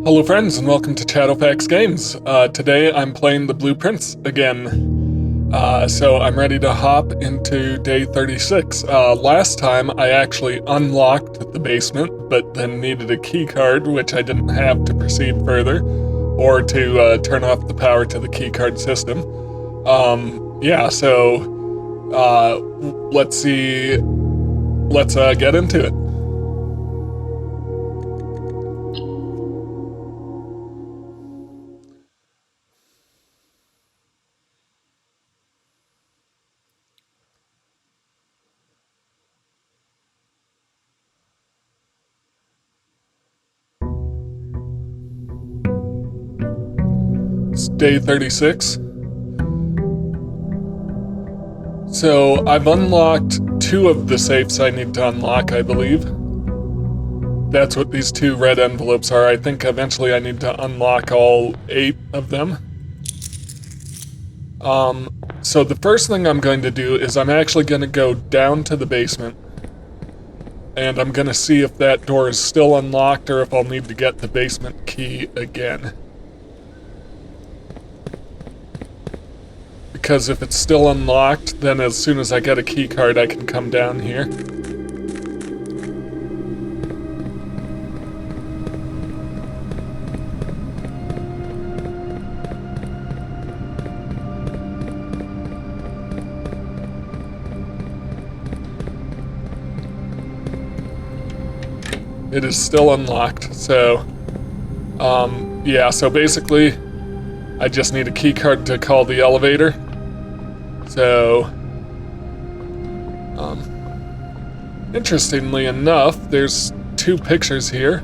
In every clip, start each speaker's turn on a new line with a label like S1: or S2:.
S1: Hello friends and welcome to Shadowfax Games. Today I'm playing the Blueprints again. So I'm ready to hop into day 36. Last time I actually unlocked the basement, but then needed a key card, which I didn't have to proceed further, or to turn off the power to the key card system. Let's see. Let's get into it. It's day 36. So I've unlocked 2 of the safes I need to unlock, I believe. That's what these 2 red envelopes are. I think eventually I need to unlock all 8 of them. So the first thing I'm going to do is I'm actually going to go down to the basement. And I'm going to see if that door is still unlocked or if I'll need to get the basement key again. Because if it's still unlocked, then as soon as I get a key card, I can come down here. It is still unlocked, so, yeah, so basically, I just need a key card to call the elevator. So, interestingly enough, there's 2 pictures here.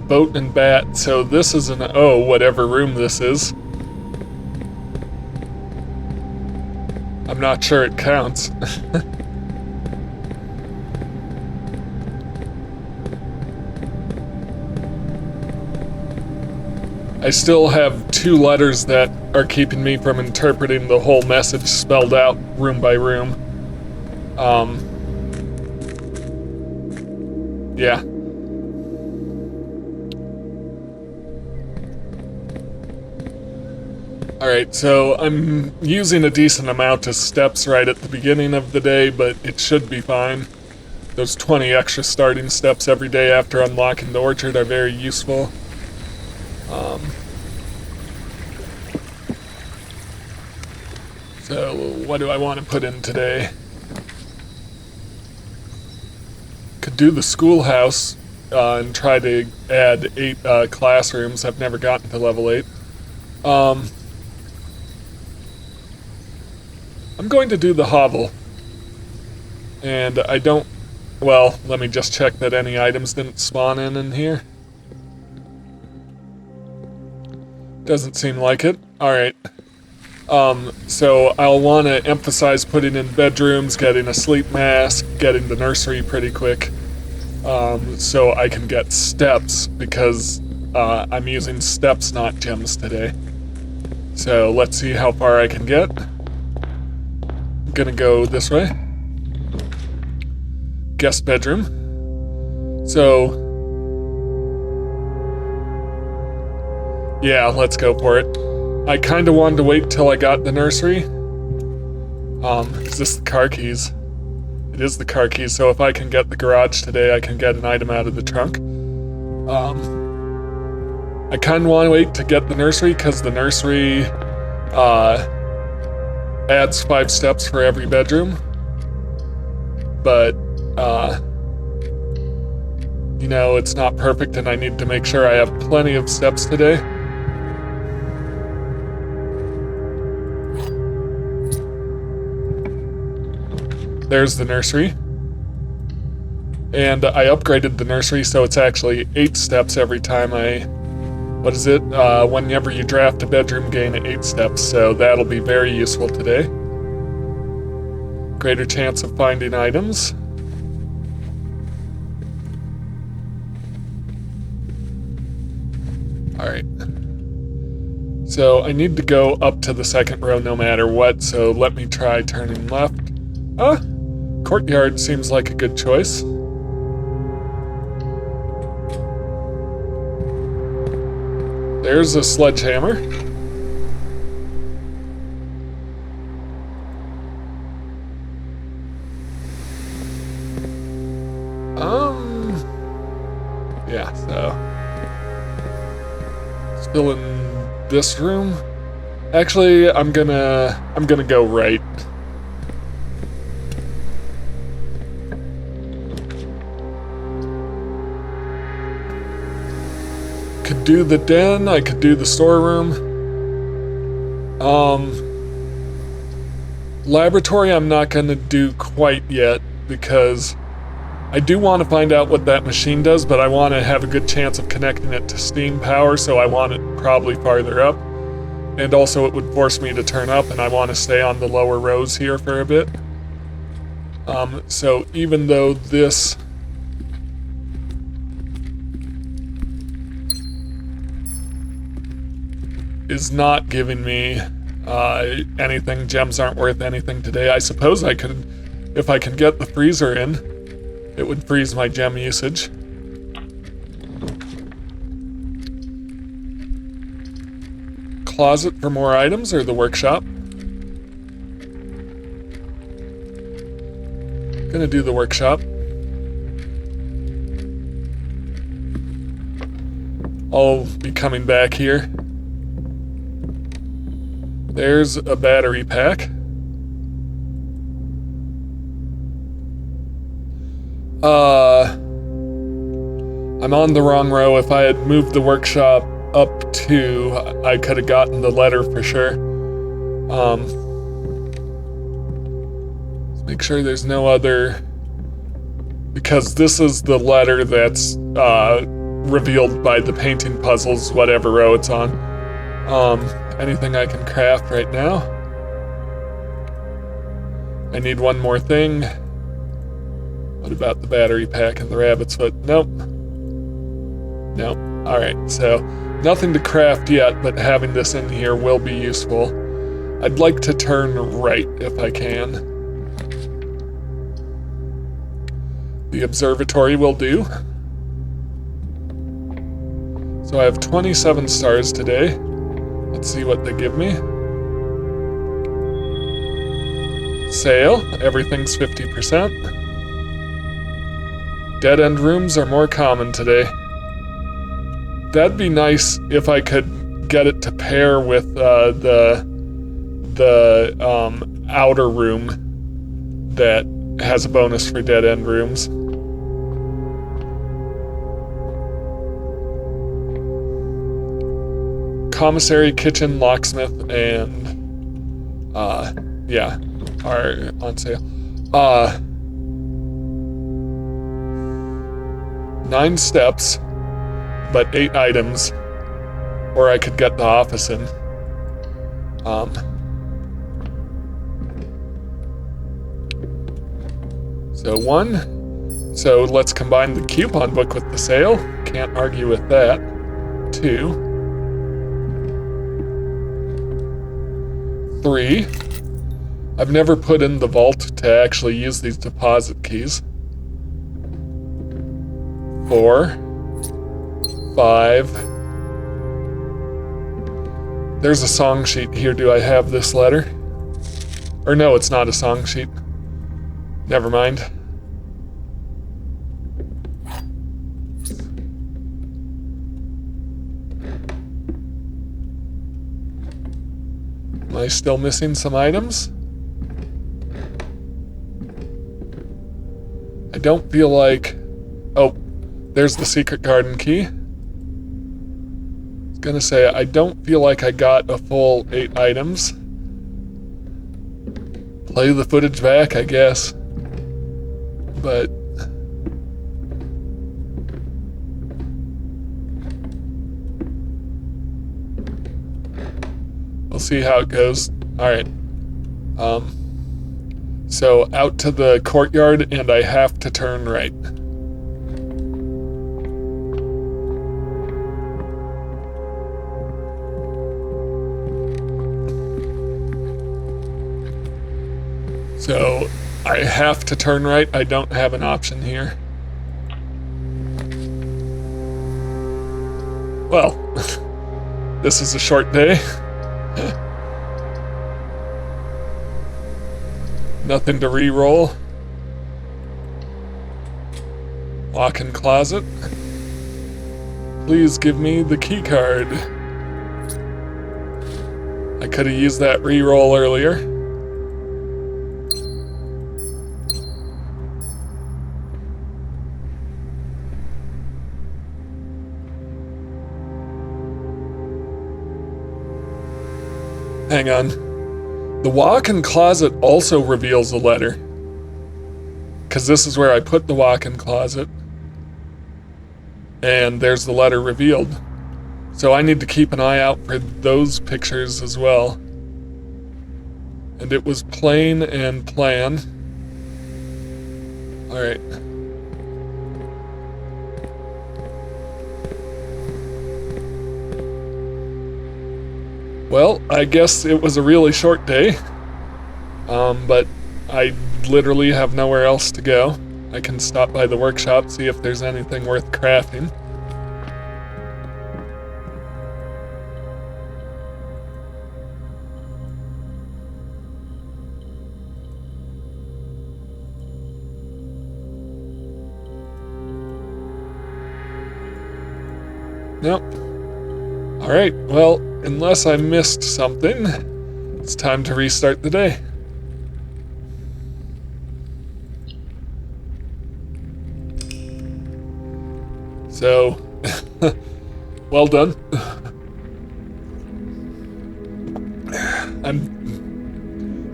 S1: Boat and bat, so this is an, whatever room this is. I'm not sure it counts. I still have 2 letters that are keeping me from interpreting the whole message spelled out room by room. Yeah. Alright, so I'm using a decent amount of steps right at the beginning of the day, but it should be fine. Those 20 extra starting steps every day after unlocking the orchard are very useful. So what do I want to put in today? Could do the schoolhouse and try to add 8 classrooms. I've never gotten to level 8. I'm going to do the hovel. And I don't... Well, let me just check that any items didn't spawn in here. Doesn't seem like it. Alright. So I'll want to emphasize putting in bedrooms, getting a sleep mask, getting the nursery pretty quick, so I can get steps, because I'm using steps, not gems today. So let's see how far I can get. I'm gonna go this way. Guest bedroom. So, yeah, let's go for it. I kind of wanted to wait till I got the nursery. Is this the car keys? It is the car keys, so if I can get the garage today, I can get an item out of the trunk. I kind of want to wait to get the nursery, because the nursery adds 5 steps for every bedroom. But, you know, it's not perfect, and I need to make sure I have plenty of steps today. There's the nursery. And I upgraded the nursery, so it's actually 8 steps every time I... What is it? Whenever you draft a bedroom, gain 8 steps, so that'll be very useful today. Greater chance of finding items. Alright. So I need to go up to the 2nd row no matter what, so let me try turning left. Courtyard seems like a good choice. There's a sledgehammer. Yeah, so still in this room. Actually, I'm gonna go right. Could do the den, I could do the storeroom. Laboratory I'm not gonna do quite yet because I do want to find out what that machine does, but I want to have a good chance of connecting it to steam power, so I want it probably farther up. And also it would force me to turn up, and I want to stay on the lower rows here for a bit. So even though this is not giving me anything, gems aren't worth anything today, I suppose I could, if I can get the freezer in, it would freeze my gem usage. Closet for more items or the workshop? Gonna do the workshop. I'll be coming back here. There's a battery pack. I'm on the wrong row. If I had moved the workshop up 2, I could have gotten the letter for sure. Let's make sure there's no other, because this is the letter that's revealed by the painting puzzles, whatever row it's on. Anything I can craft right now? I need one more thing. What about the battery pack and the rabbit's foot? Nope. Nope. Alright, so nothing to craft yet, but having this in here will be useful. I'd like to turn right if I can. The observatory will do. So I have 27 stars today. Let's see what they give me. Sale, everything's 50%. Dead-end rooms are more common today. That'd be nice if I could get it to pair with the outer room that has a bonus for dead-end rooms. Commissary, kitchen, locksmith, and yeah, are on sale. 9 steps, but 8 items, or I could get the office in. So 1. So let's combine the coupon book with the sale. Can't argue with that. 2. 3. I've never put in the vault to actually use these deposit keys. 4. 5. There's a song sheet here. Do I have this letter? Or no, it's not a song sheet. Never mind. Am I still missing some items? I don't feel like... Oh, there's the secret garden key. I was gonna say, I don't feel like I got a full 8 items. Play the footage back, I guess. But... we'll see how it goes. Alright. So out to the courtyard, and I have to turn right. So I have to turn right. I don't have an option here. Well, This is a short day. Nothing to re-roll. Walk-in closet. Please give me the key card. I could have used that re-roll earlier. Hang on. The walk-in closet also reveals a letter. Because this is where I put the walk-in closet. And there's the letter revealed. So I need to keep an eye out for those pictures as well. And it was plain and plan. Alright. Well, I guess it was a really short day. But I literally have nowhere else to go. I can stop by the workshop, see if there's anything worth crafting. Nope. Alright, well, unless I missed something, it's time to restart the day. So, well done.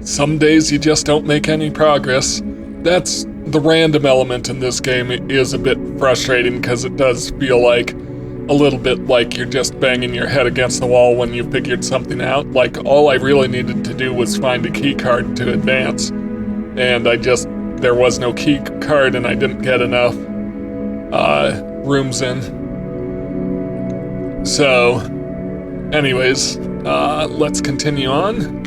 S1: Some days you just don't make any progress. That's the random element in this game. It is a bit frustrating because it does feel like a little bit like you're just banging your head against the wall when you figured something out. Like, all I really needed to do was find a key card to advance. And there was no key card and I didn't get enough rooms in. So, anyways, let's continue on.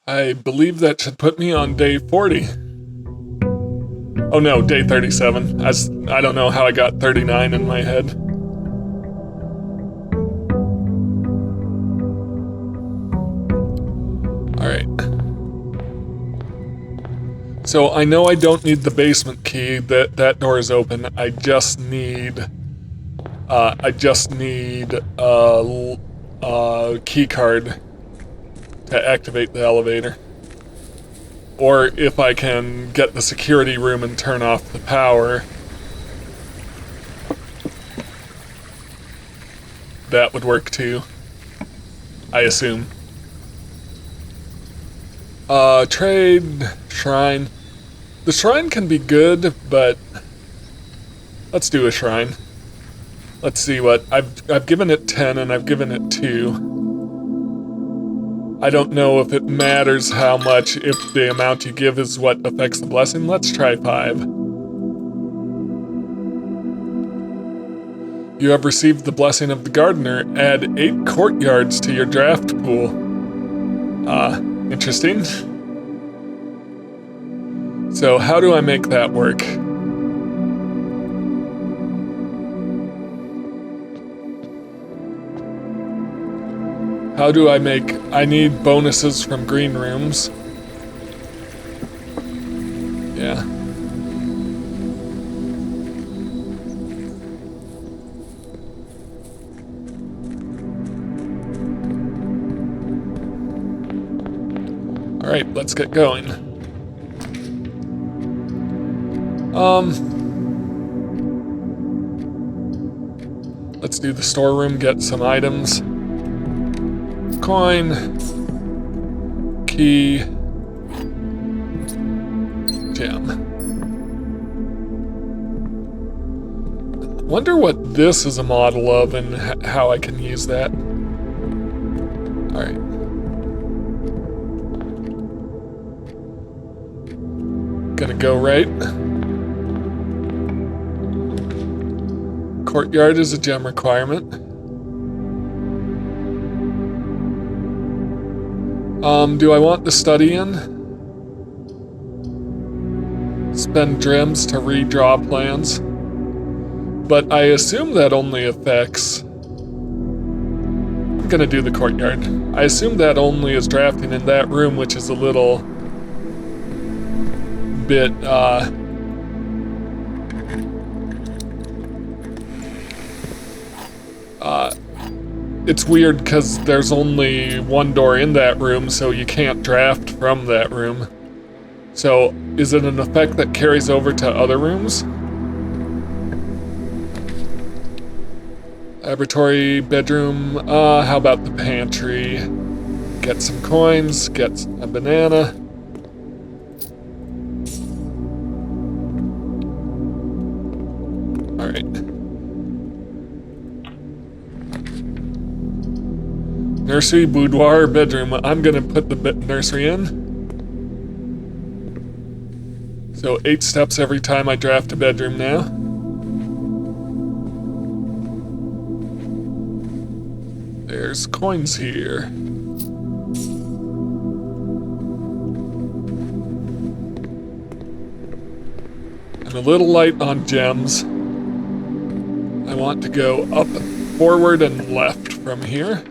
S1: I believe that should put me on day 40. Oh no, day 37. I don't know how I got 39 in my head. Alright. So I know I don't need the basement key, that door is open. I just need a key card to activate the elevator. Or if I can get the security room and turn off the power, that would work too, I assume. Trade, shrine. The shrine can be good, but let's do a shrine. Let's see what, I've given it 10 and I've given it 2. I don't know if it matters how much, if the amount you give is what affects the blessing. Let's try 5. You have received the blessing of the gardener. Add 8 courtyards to your draft pool. Interesting. So how do I make that work? How do I need bonuses from green rooms. Yeah. Alright, let's get going. Let's do the storeroom, get some items. Coin, key, gem. Wonder what this is a model of and how I can use that. Alright. Gonna go right. Courtyard is a gem requirement. Do I want the study in? Spend gems to redraw plans. But I assume that only affects... I'm gonna do the courtyard. I assume that only is drafting in that room, which is a little bit, it's weird because there's only one door in that room, so you can't draft from that room. So, is it an effect that carries over to other rooms? Laboratory, bedroom, how about the pantry? Get some coins, get a banana. Alright. Nursery, boudoir, bedroom. I'm gonna put the nursery in. So 8 steps every time I draft a bedroom now. There's coins here. And a little light on gems. I want to go up, forward, and left from here.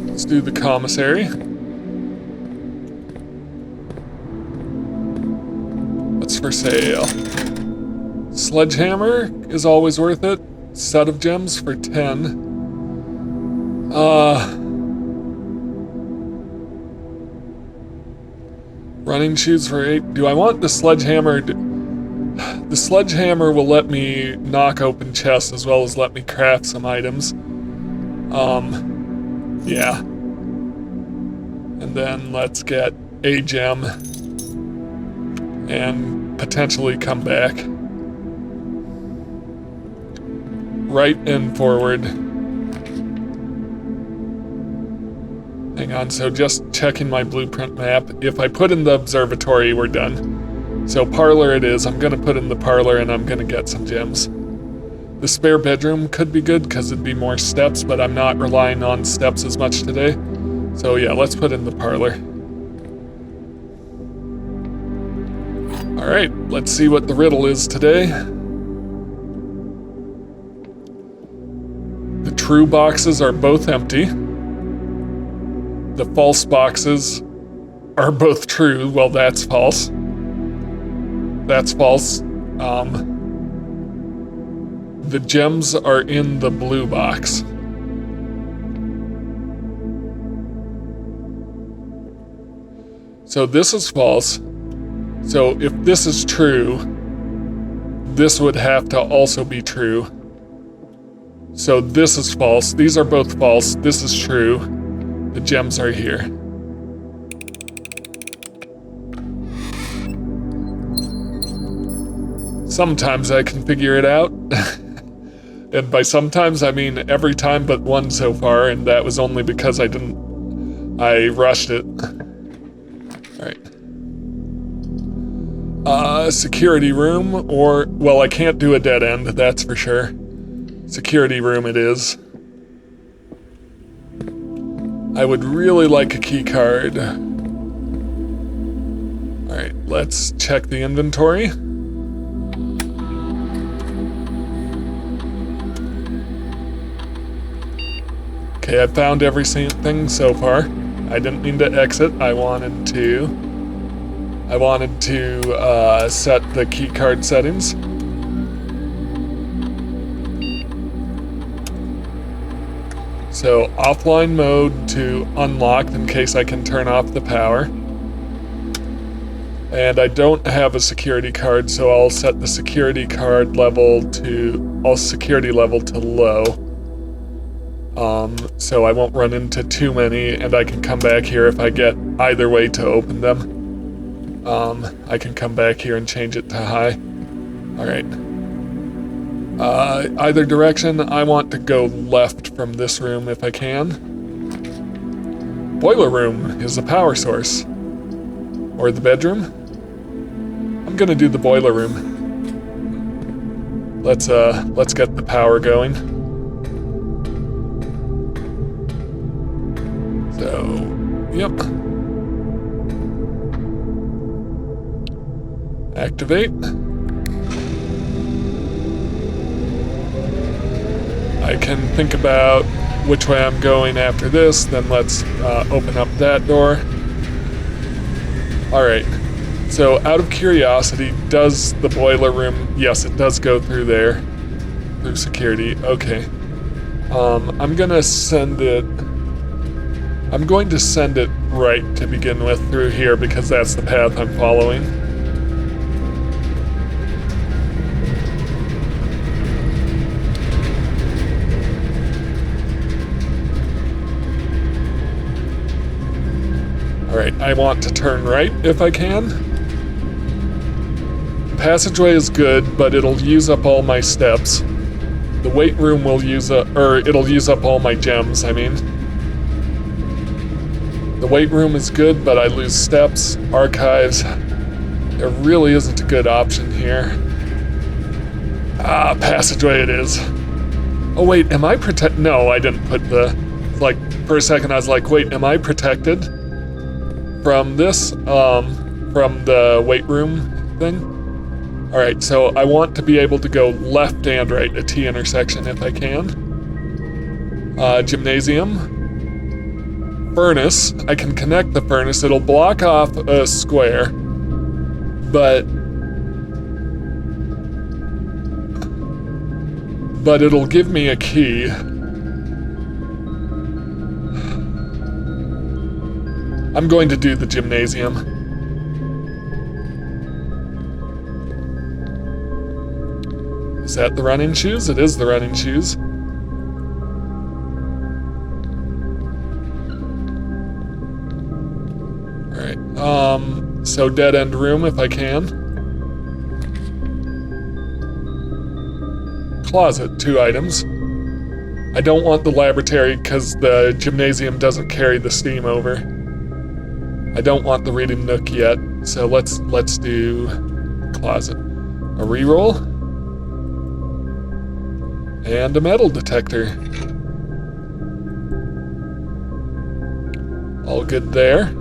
S1: Let's do the commissary. What's for sale? Sledgehammer is always worth it. Set of gems for 10. Running shoes for 8. Do I want the sledgehammer? The sledgehammer will let me knock open chests as well as let me craft some items. Yeah. And then let's get a gem and potentially come back. Right and forward. Hang on, so just checking my blueprint map. If I put in the observatory, we're done. So parlor it is. I'm gonna put in the parlor and I'm gonna get some gems. The spare bedroom could be good because it'd be more steps, but I'm not relying on steps as much today. So yeah, let's put in the parlor. All right, let's see what the riddle is today. The true boxes are both empty. The false boxes are both true. Well, that's false. That's false. The gems are in the blue box. So this is false. So if this is true, this would have to also be true. So this is false. These are both false. This is true. The gems are here. Sometimes I can figure it out. And by sometimes, I mean every time but one so far, and that was only because I rushed it. Alright. Security room, or, well, I can't do a dead end, that's for sure. Security room it is. I would really like a key card. Alright, let's check the inventory. Okay, I found everything so far. I didn't mean to exit. I wanted to set the key card settings. So offline mode to unlocked in case I can turn off the power. And I don't have a security card, so I'll set the security card level to low. So I won't run into too many, and I can come back here if I get either way to open them. I can come back here and change it to high. Alright. Either direction, I want to go left from this room if I can. Boiler room is the power source. Or the bedroom. I'm gonna do the boiler room. Let's get the power going. So, yep. Activate. I can think about which way I'm going after this, then let's open up that door. Alright, so out of curiosity, does the boiler room, yes, it does go through there, through security, okay. I'm going to send it right to begin with through here because that's the path I'm following. Alright, I want to turn right if I can. The passageway is good, but it'll use up all my steps. The weight room will it'll use up all my gems, I mean. The weight room is good, but I lose steps, archives. There really isn't a good option here. Ah, passageway it is. Oh wait, am I No, I didn't put for a second I was like, wait, am I protected from this, from the weight room thing? Alright, so I want to be able to go left and right at T intersection if I can. Gymnasium. Furnace. I can connect the furnace. It'll block off a square, but it'll give me a key. I'm going to do the gymnasium. Is that the running shoes? It is the running shoes. Alright, so dead end room if I can. Closet, 2 items. I don't want the laboratory because the gymnasium doesn't carry the steam over. I don't want the reading nook yet, so let's do closet. A reroll. And a metal detector. All good there.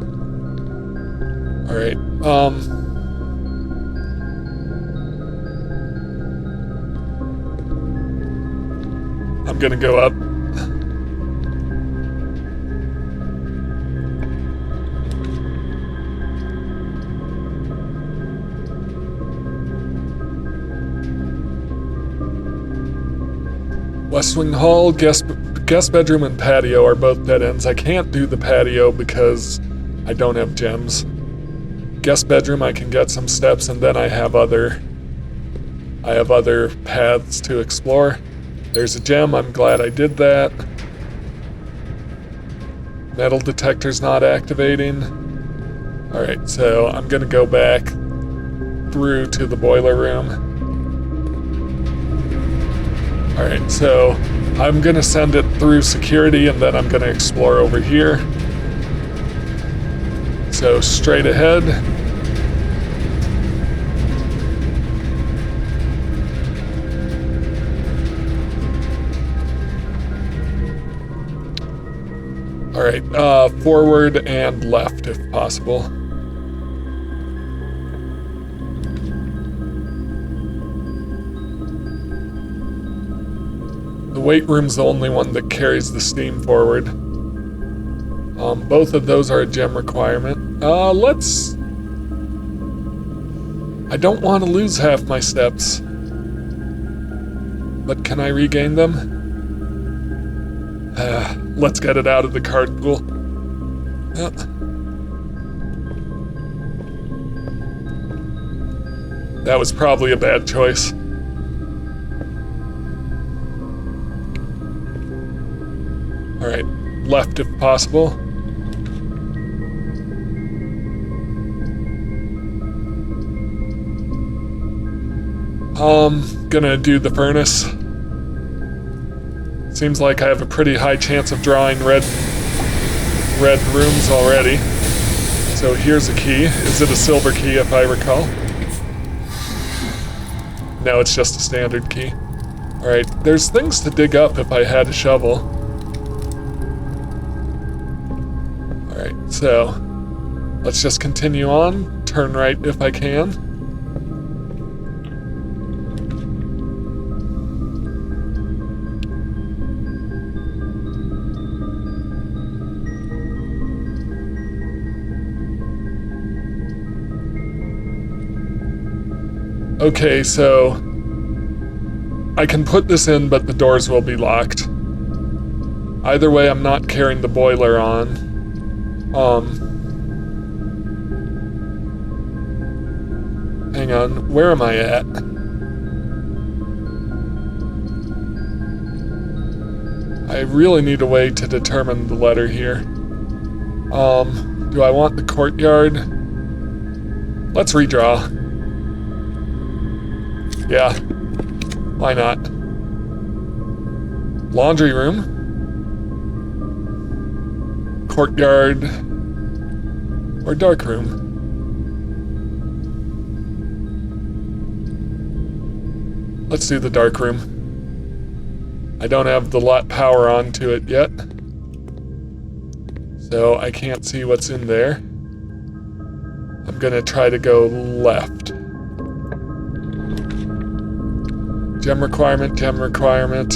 S1: Alright, I'm gonna go up. West Wing Hall, guest bedroom, and patio are both dead ends. I can't do the patio because I don't have gems. Guest bedroom, I can get some steps, and then I have other paths to explore. There's a gem, I'm glad I did that. Metal detector's not activating. Alright, so I'm gonna go back through to the boiler room. Alright, so I'm gonna send it through security and then I'm gonna explore over here. So straight ahead. Alright, forward and left if possible. The weight room's the only one that carries the steam forward. Both of those are a gem requirement. I don't want to lose half my steps. But can I regain them? Let's get it out of the card pool. That was probably a bad choice. Alright, left if possible. Gonna do the furnace. Seems like I have a pretty high chance of drawing red rooms already. So here's a key. Is it a silver key if I recall? No, it's just a standard key. Alright, there's things to dig up if I had a shovel. So, let's just continue on. Turn right if I can. Okay, so I can put this in, but the doors will be locked. Either way, I'm not carrying the boiler on. Hang on, where am I at? I really need a way to determine the letter here. Do I want the courtyard? Let's redraw. Yeah, why not? Laundry room. Courtyard. Or dark room. Let's do the dark room. I don't have the lot power onto it yet, so I can't see what's in there. I'm gonna try to go left. Gem requirement, gem requirement.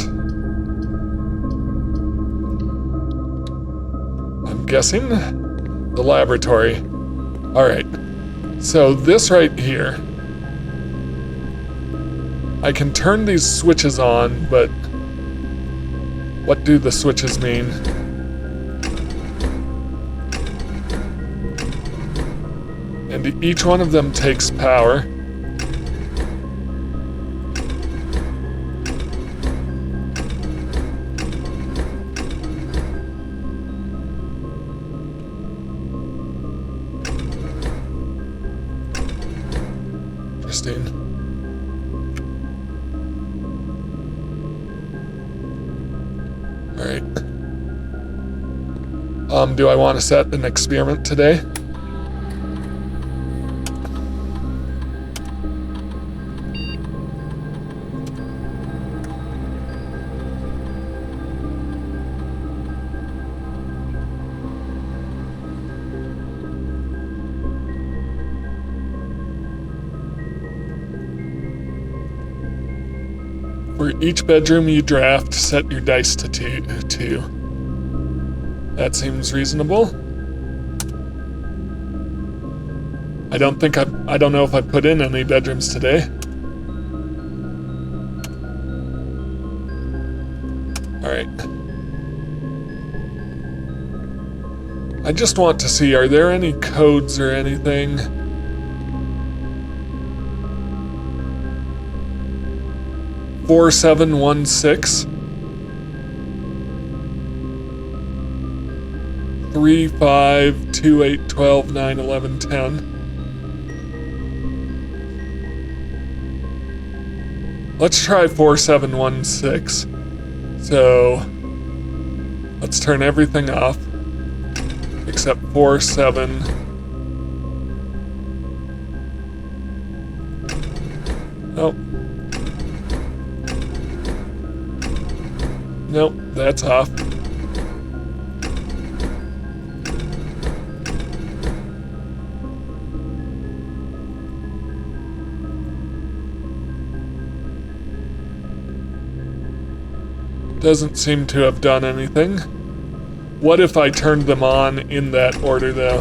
S1: I'm guessing the laboratory. Alright, so this right here, I can turn these switches on, but what do the switches mean? And each one of them takes power. Interesting. Alright. Do I want to set an experiment today? For each bedroom you draft, set your dice to two. That seems reasonable. I don't know if I put in any bedrooms today. Alright. I just want to see, are there any codes or anything? Four, 7, 1, 6. 3, 5, 2, 8, 12, 9, 11, 10. Let's try 4, 7, 1, 6. So let's turn everything off except 4, 7. Oh. Nope, that's off. Doesn't seem to have done anything. What if I turned them on in that order, though?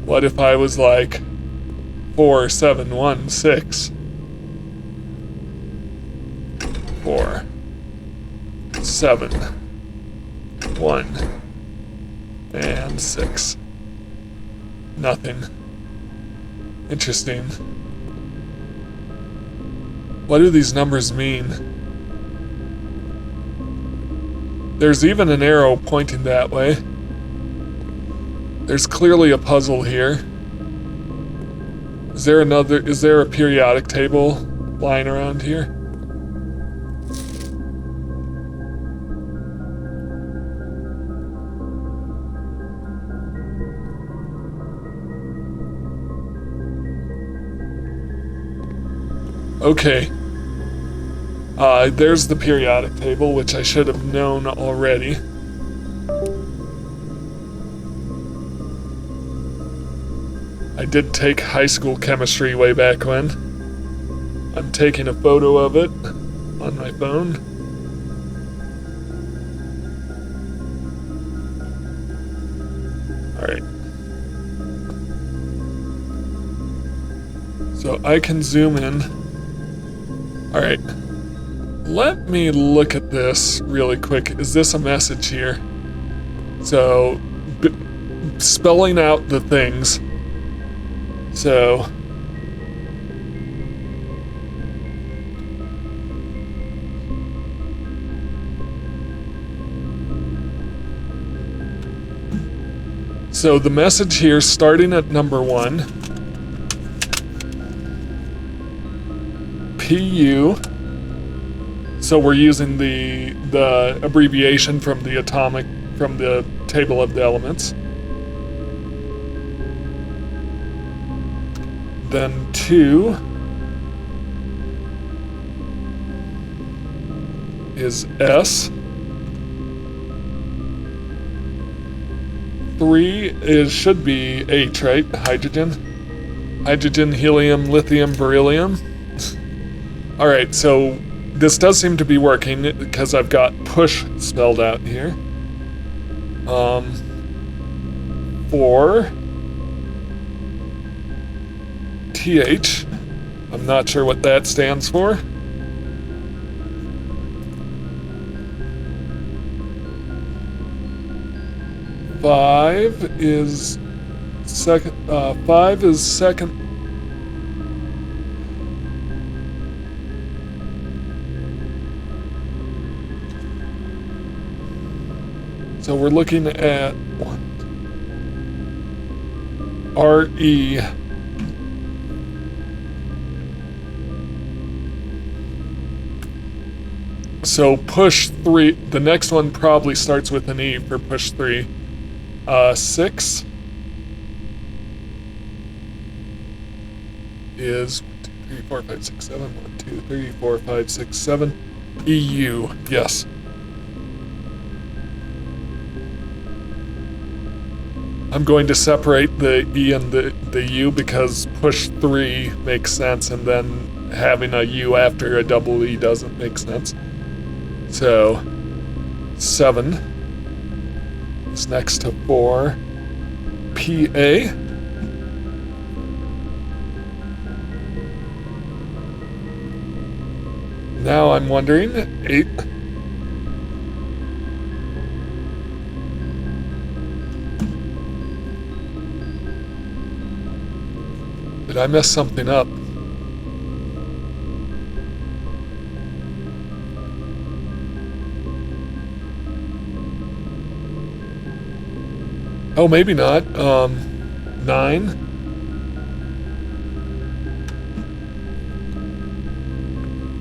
S1: What if I was like 4, 7, 1, 6? 4, 7, 1, and 6. Nothing. Interesting. What do these numbers mean? There's even an arrow pointing that way. There's clearly a puzzle here. Is there a periodic table lying around here? Okay. There's the periodic table, which I should have known already. I did take high school chemistry way back when. I'm taking a photo of it on my phone. Alright. So I can zoom in. Alright. Let me look at this really quick. Is this a message here? So, spelling out the things. So, the message here, starting at number 1, PU. So we're using the abbreviation from the table of the elements. Then 2 is S. 3 should be H, right? Hydrogen. Hydrogen, helium, lithium, beryllium. Alright, so this does seem to be working because I've got push spelled out here. 4 TH. I'm not sure what that stands for. Five is second. So we're looking at RE. So push 3, the next one probably starts with an E for push 3. 6 is 1, 2, 3, 4, 5, 6, 7. 1, 2, 3, 4, 5, 6, 7. EU, yes. I'm going to separate the E and the U because push 3 makes sense, and then having a U after a double E doesn't make sense. So 7 is next to 4. PA. Now I'm wondering, 8. Did I mess something up? Oh, maybe not. 9.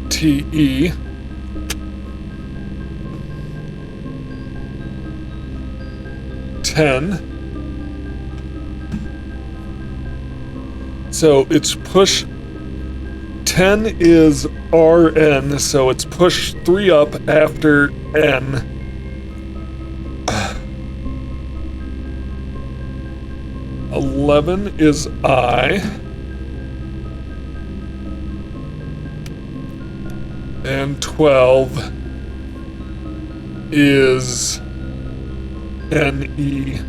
S1: TE. 10. So it's push 10 is RN, so it's push 3 up after N. Eleven is I. And 12 is NE.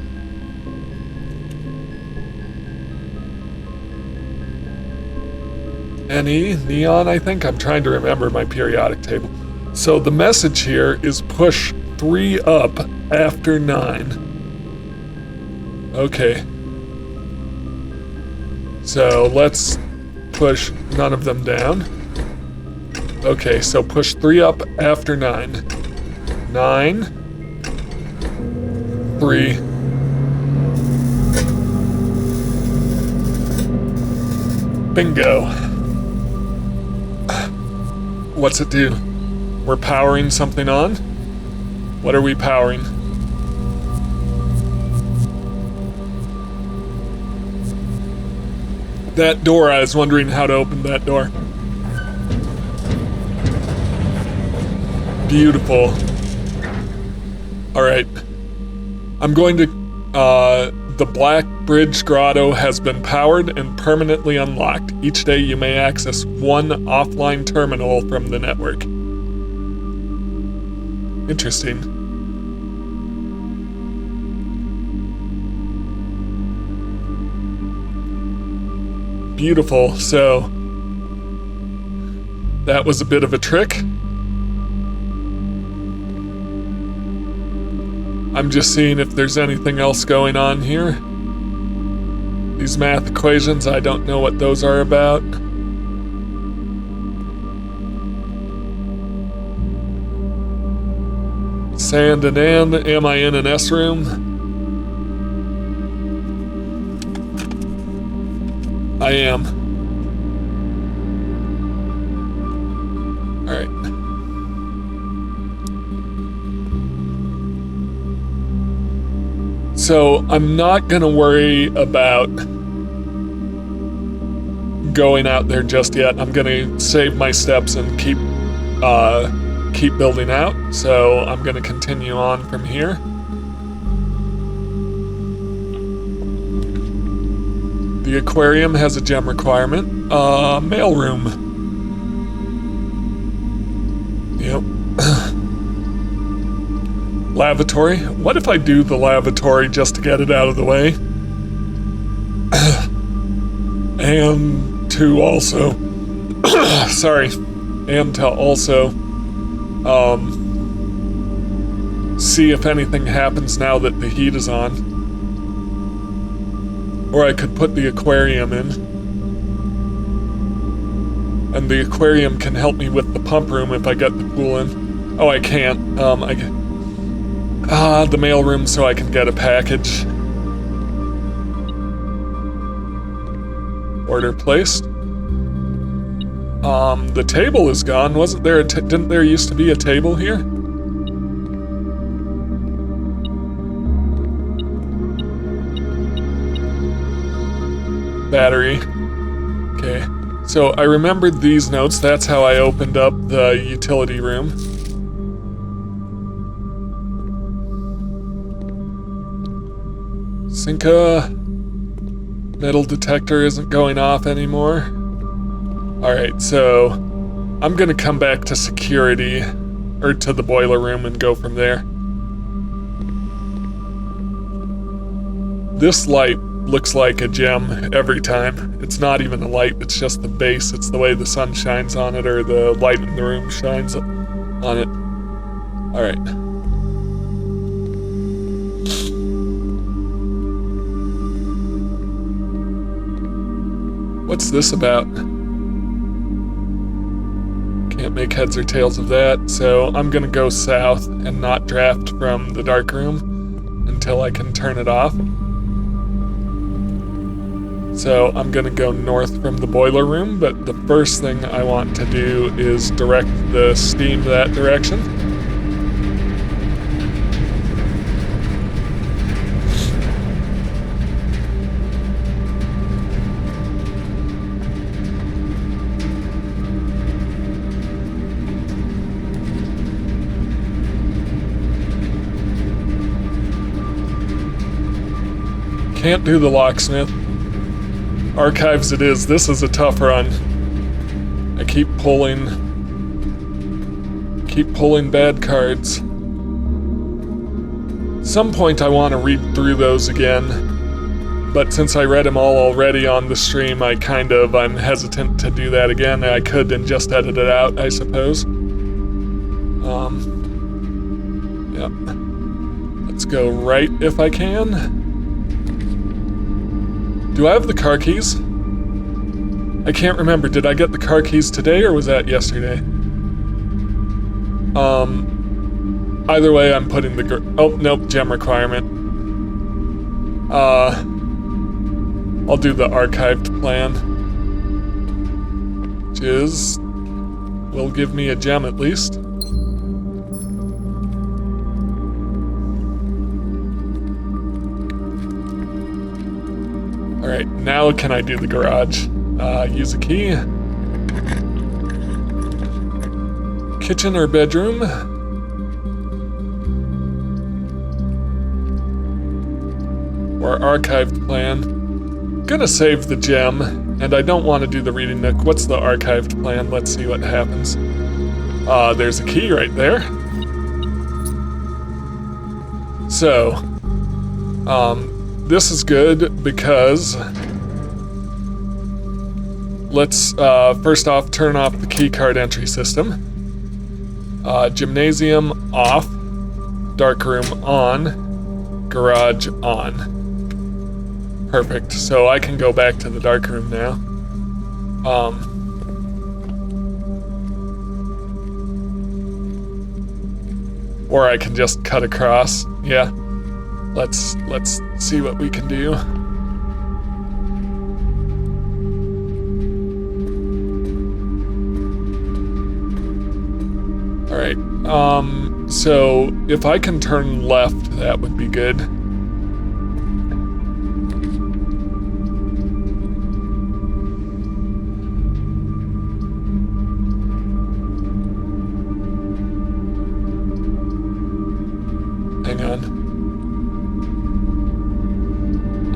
S1: NE, neon, I think. I'm trying to remember my periodic table. So the message here is push 3 up after 9. Okay. So let's push none of them down. Okay, so push 3 up after 9. 9. 3. Bingo. What's it do? We're powering something on? What are we powering? That door, I was wondering how to open that door. Beautiful. Alright. I'm going to, the Black Bridge Grotto has been powered and permanently unlocked. Each day you may access one offline terminal from the network. Interesting. Beautiful. So, that was a bit of a trick. I'm just seeing if there's anything else going on here. These math equations, I don't know what those are about. Sand and am I in an S room? I am. All right. So I'm not gonna worry about going out there just yet. I'm gonna save my steps and keep building out. So I'm gonna continue on from here. The aquarium has a gem requirement. Mailroom. Yep. Lavatory. What if I do the lavatory just to get it out of the way? And to also... sorry. And to also... see if anything happens now that the heat is on. Or I could put the aquarium in. And the aquarium can help me with the pump room if I get the pool in. Oh, I can't. The mailroom so I can get a package. Order placed. The table is gone. Wasn't there didn't there used to be a table here? Battery. Okay. So I remembered these notes. That's how I opened up the utility room. Sinka. Metal detector isn't going off anymore. Alright, so I'm gonna come back to security, or to the boiler room and go from there. This light looks like a gem every time. It's not even a light, it's just the base. It's the way the sun shines on it, or the light in the room shines on it. Alright. What's this about? Can't make heads or tails of that, so I'm gonna go south and not draft from the dark room until I can turn it off. So I'm gonna go north from the boiler room, but the first thing I want to do is direct the steam that direction. Can't do the locksmith. Archives it is. This is a tough run. I keep pulling bad cards. Some point I want to read through those again, but since I read them all already on the stream, I'm hesitant to do that again. I could and just edit it out, I suppose. Yep. Let's go right if I can. Do I have the car keys? I can't remember. Did I get the car keys today or was that yesterday? Either way, I'm putting the... Oh, nope, gem requirement. I'll do the archived plan. Which will give me a gem at least. Alright, now can I do the garage? Use a key. Kitchen or bedroom? or archived plan. Gonna save the gem, and I don't want to do the reading nook. What's the archived plan? Let's see what happens. There's a key right there. So, this is good because let's first off turn off the keycard entry system. Gymnasium off, darkroom on, garage on. Perfect. So I can go back to the darkroom now. Or I can just cut across. Yeah. Let's see what we can do. All right. So if I can turn left, that would be good. Hang on.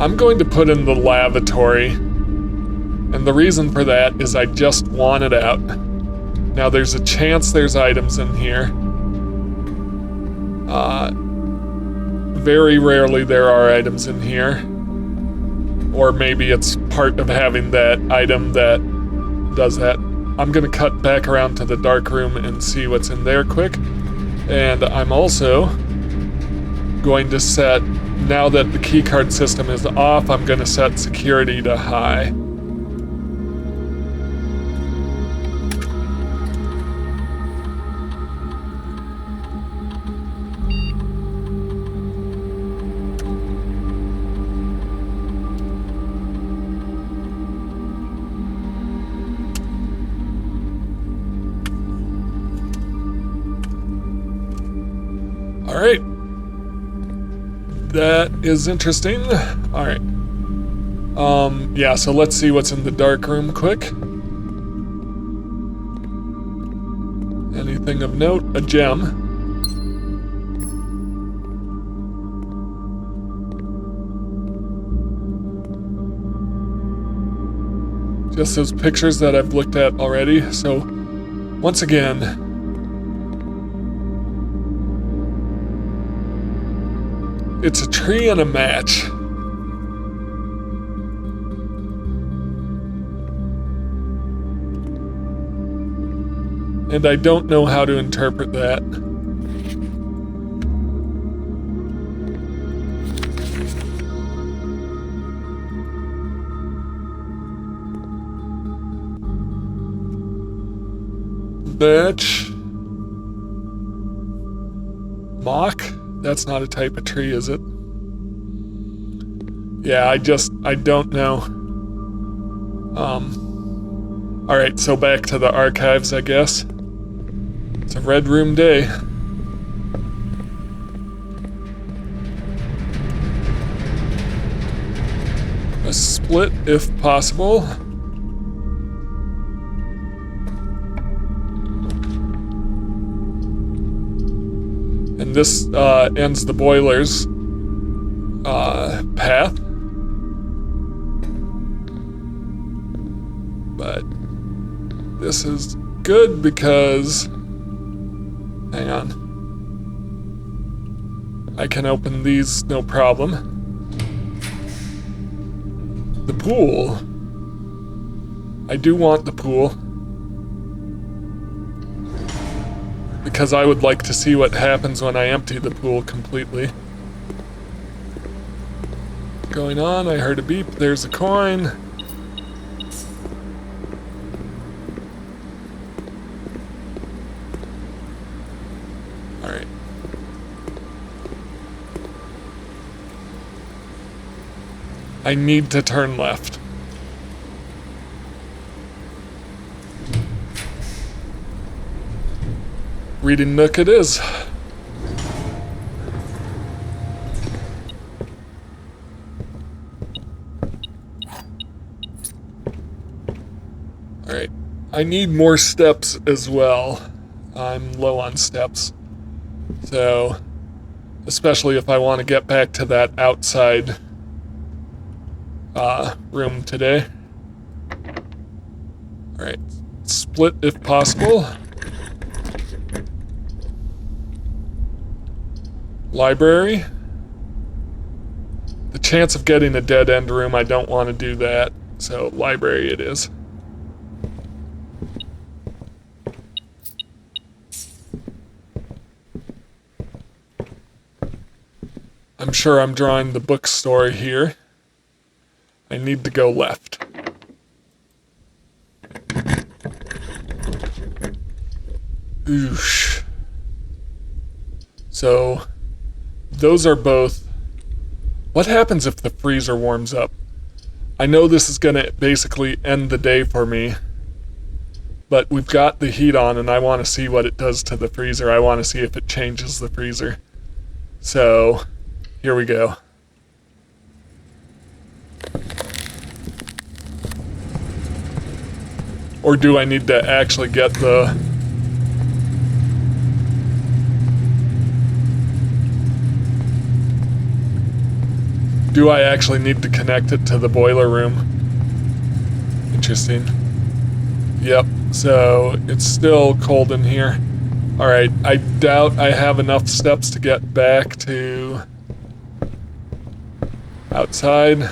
S1: I'm going to put in the lavatory, and the reason for that is I just want it out. Now there's a chance there's items in here. Very rarely there are items in here. Or maybe it's part of having that item that does that. I'm gonna cut back around to the dark room and see what's in there quick. And I'm also going to set, now that the keycard system is off, I'm gonna set security to high. All right. That is interesting. All right. Yeah, so let's see what's in the dark room quick. Anything of note? A gem. Just those pictures that I've looked at already. So, once again, it's a tree and a match. And I don't know how to interpret that. Bitch. Mock? That's not a type of tree, is it? Yeah, I don't know. Alright, so back to the archives, I guess. It's a red room day. A split, if possible. And this ends the boiler's path. But this is good because, hang on, I can open these no problem. The pool. I do want the pool. Because I would like to see what happens when I empty the pool completely. Going on, I heard a beep, there's a coin. Alright. I need to turn left. Reading nook it is. Alright, I need more steps as well. I'm low on steps. So, especially if I want to get back to that outside room today. Alright, split if possible. Library. The chance of getting a dead end room, I don't want to do that, so library it is. I'm sure I'm drawing the bookstore here. I need to go left. Oosh. So, those are both... What happens if the freezer warms up? I know this is gonna basically end the day for me, but we've got the heat on and I want to see what it does to the freezer. I want to see if it changes the freezer. So, here we go. Or do I need to actually get the... Do I actually need to connect it to the boiler room? Interesting. Yep, so it's still cold in here. Alright, I doubt I have enough steps to get back to... outside.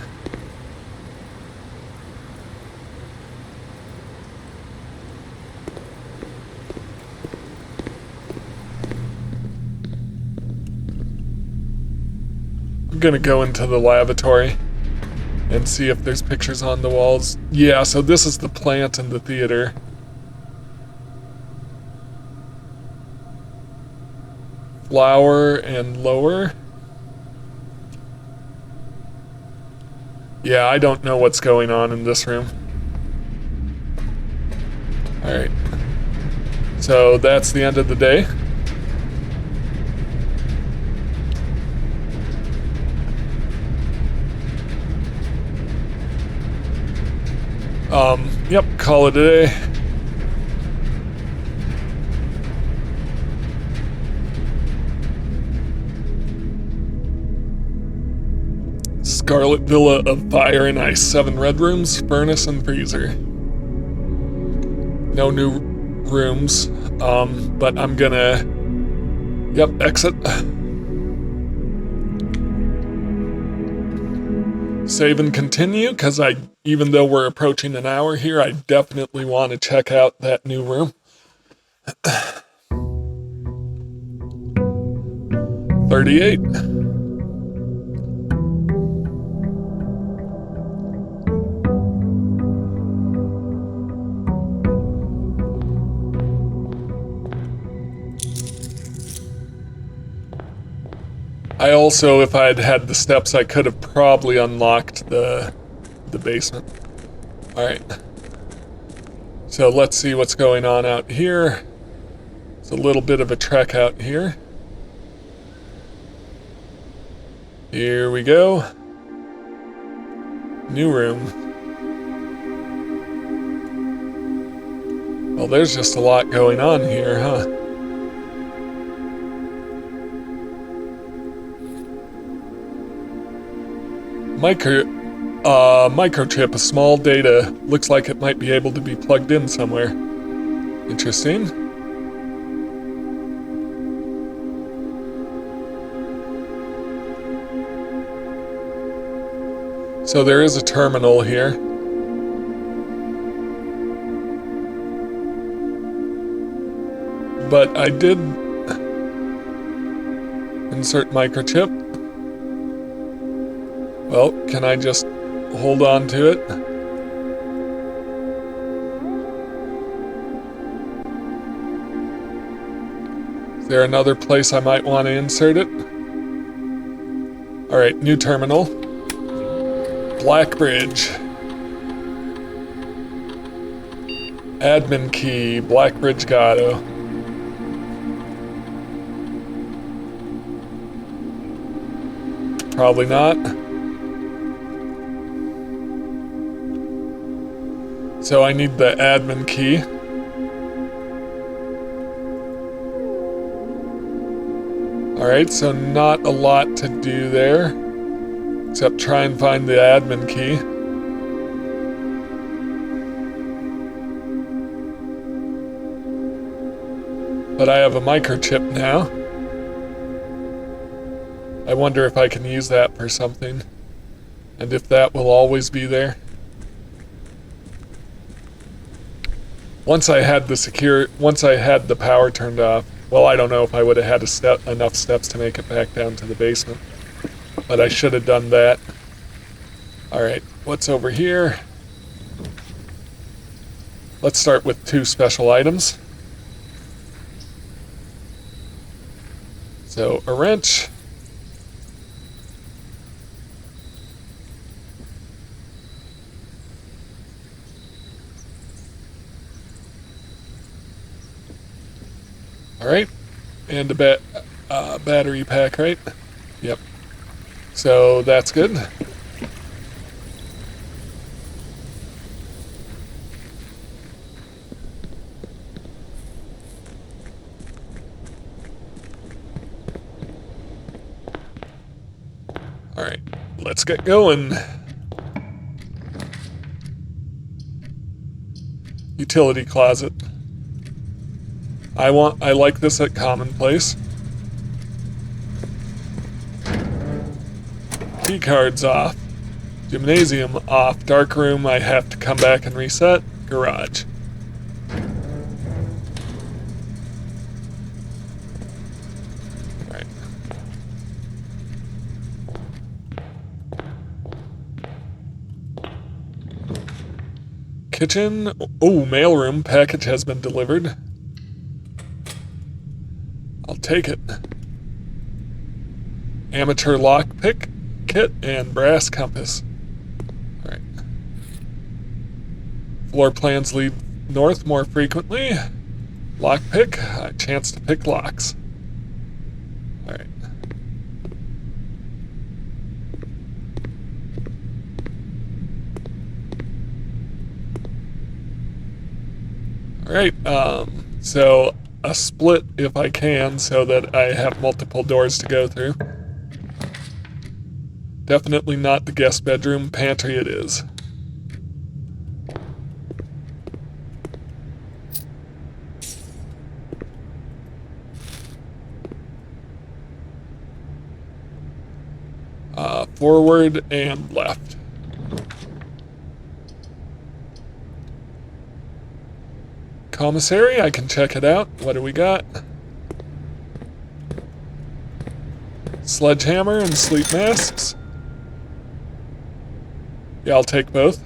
S1: I'm gonna go into the lavatory and see if there's pictures on the walls. Yeah, so this is the plant in the theater. Flower and lower. Yeah, I don't know what's going on in this room. Alright. So that's the end of the day. Yep, call it a day. Scarlet Villa of Fire and Ice, 7 red rooms, furnace and freezer. No new rooms, but I'm gonna, yep, exit. Save and continue, because even though we're approaching an hour here, I definitely want to check out that new room. 38. I also, if I had had the steps, I could have probably unlocked the basement. Alright. So let's see what's going on out here. It's a little bit of a trek out here. Here we go. New room. Well, there's just a lot going on here, huh? Microchip, a small data. Looks like it might be able to be plugged in somewhere. Interesting. So there is a terminal here. But I did insert microchip. Well, can I just hold on to it? Is there another place I might want to insert it? Alright, new terminal. Blackbridge. Admin key, Blackbridge Gatto. Probably not. So I need the admin key. Alright, so not a lot to do there, except try and find the admin key. But I have a microchip now. I wonder if I can use that for something. And if that will always be there. Once I had the power turned off, well, I don't know if I would have had enough steps to make it back down to the basement. But I should have done that. Alright, what's over here? Let's start with 2 special items. So, a wrench. Alright, and a battery pack, right? Yep. So that's good. Alright, let's get going. Utility closet. I like this at commonplace. Key cards off. Gymnasium off. Dark room, I have to come back and reset. Garage. Alright. Kitchen. Oh, mailroom. Package has been delivered. I'll take it. Amateur lockpick kit and brass compass. Alright. Floor plans lead north more frequently. Lockpick, a chance to pick locks. Alright. Alright, so a split if I can, so that I have multiple doors to go through. Definitely not the guest bedroom. Pantry it is. Forward and left. Commissary, I can check it out. What do we got? Sledgehammer and sleep masks. Yeah, I'll take both.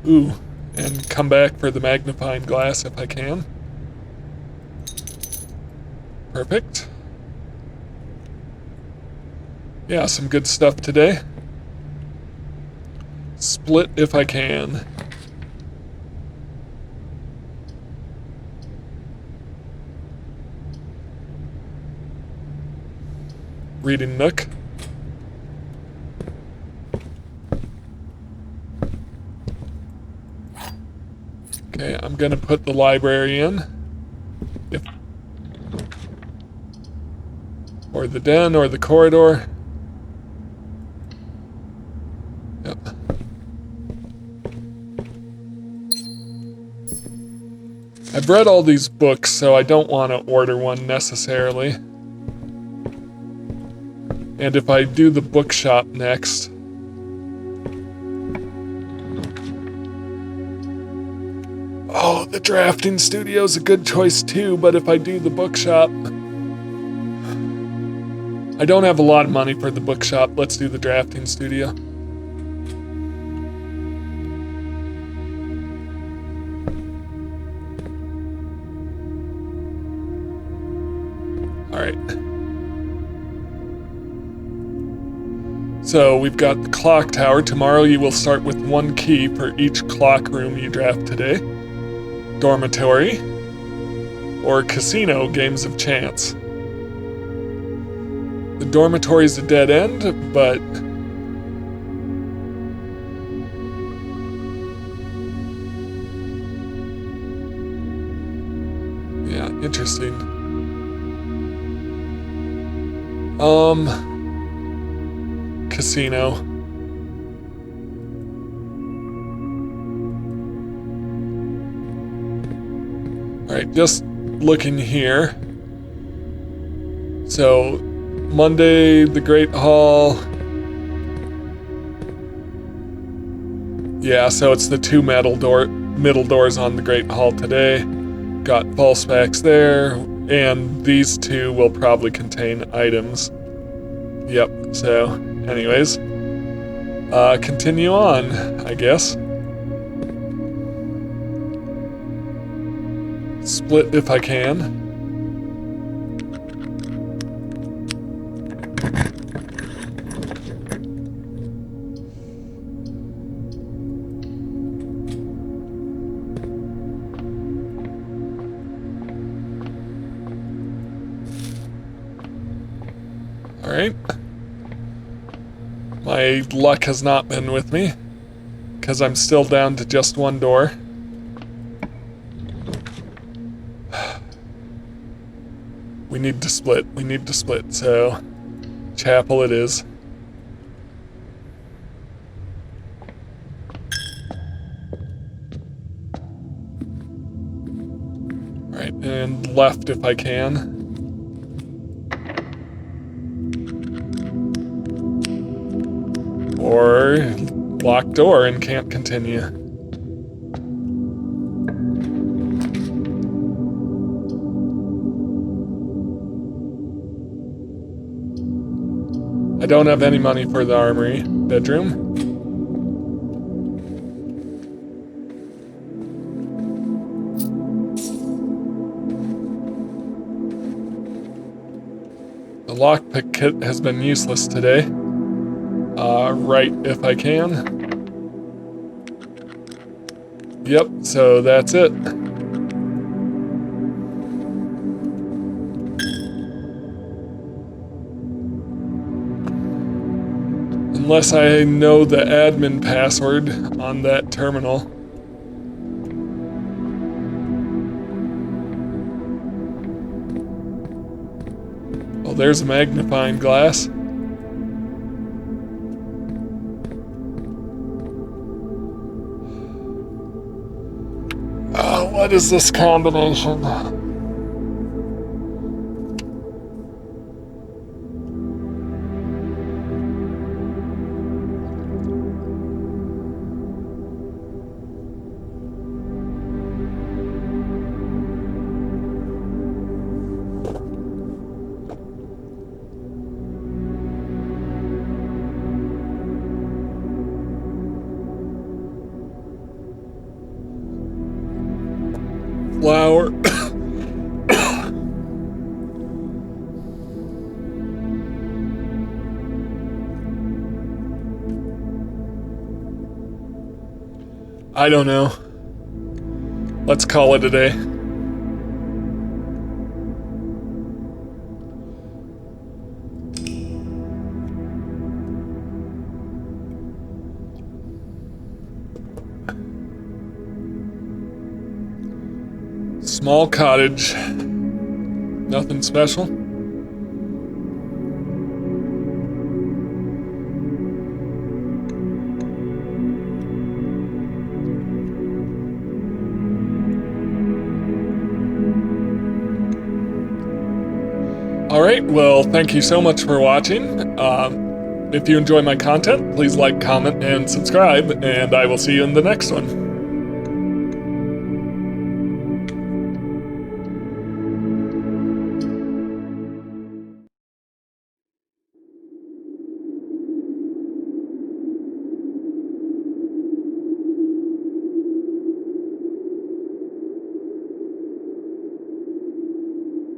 S1: Ooh, and come back for the magnifying glass if I can. Perfect. Yeah, some good stuff today. Split if I can. Reading nook. Okay, I'm gonna put the library in. Or the den, or the corridor. Yep. I've read all these books, so I don't want to order one necessarily. And if I do the bookshop next... Oh, the drafting studio's a good choice too, but if I do the bookshop... I don't have a lot of money for the bookshop. Let's do the drafting studio. Alright. So we've got the clock tower. Tomorrow you will start with 1 key for each clock room you draft today. Dormitory. Or casino, games of chance. The dormitory's a dead end, but... yeah, interesting. Casino. Alright, just looking here. So, Monday, the Great Hall. Yeah, so it's the two middle doors on the Great Hall today. Got false facts there, and these two will probably contain items. Yep, so, anyways. Continue on, I guess. Split if I can. Alright. My luck has not been with me, because I'm still down to just one door. We need to split, so chapel it is. Alright, and left if I can. Or locked door and can't continue. I don't have any money for the armory bedroom. The lockpick kit has been useless today. Right if I can. Yep, so that's it. Unless I know the admin password on that terminal. Oh, there's a magnifying glass. Oh, what is this combination? Flour. I don't know. Let's call it a day. Small cottage. Nothing special. Alright, well, thank you so much for watching. If you enjoy my content, please like, comment, and subscribe, and I will see you in the next one.